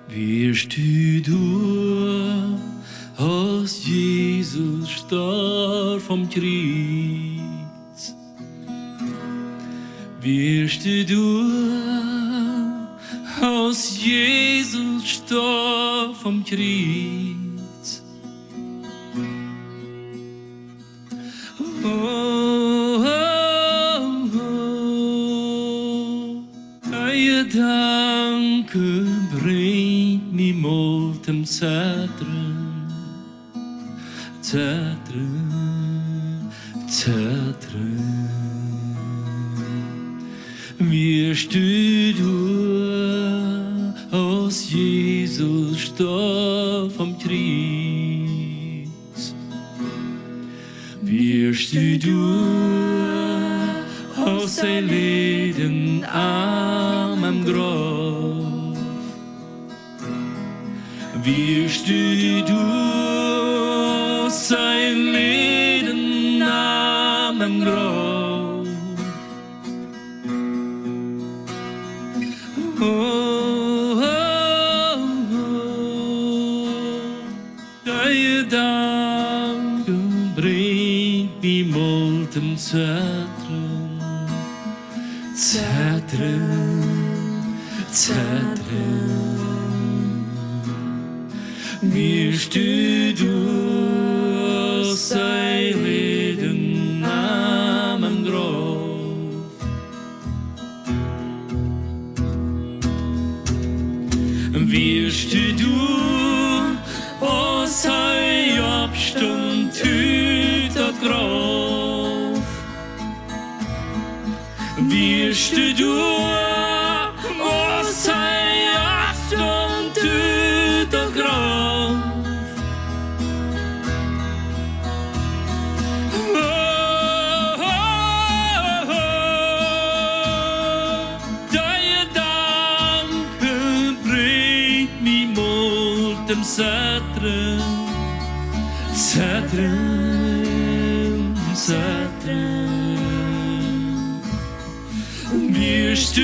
Wieescht Du Doa, als Jesus starb vom Kreuz. Wieescht Du Doa, als Jesus starb vom Kreuz. Oh, oh, oh, Danke bringt mich mot dem Zätren, Zätren, Zätren. Wieescht Du Doa, als Jesus starb vom Kreuz. Wieescht Du Doa, als sein Leden am Grab. Wieescht Du Doa, sein Leden am Grab. Oh, oh, oh, deine Danke bringt mich mot dem Zätren, Zätren, Zätren. Wieescht Du Doa, sein Leden am Grab. Wieescht Du Doa, als sein Abstand tut das Grab. Wieescht Du Doa, als sein Abstand tut das Grab. Oh, oh, oh, deine Danke bringt mich mot dem Zätren, Zätren, Zätren. Wieescht Du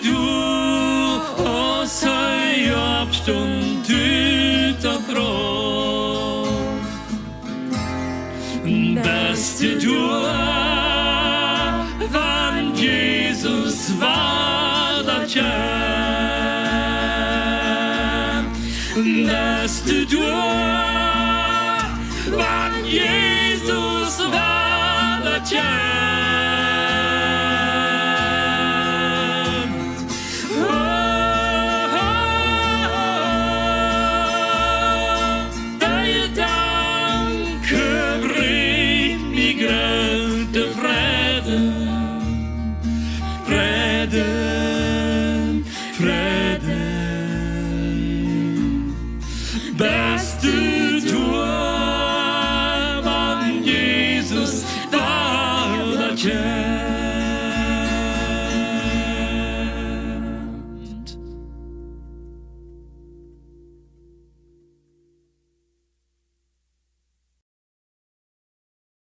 Doa, als sein Abstand tut das Grab. Beste Doa, wann Jesus war das Jam. Beste Doa, wann Jesus war das Jam.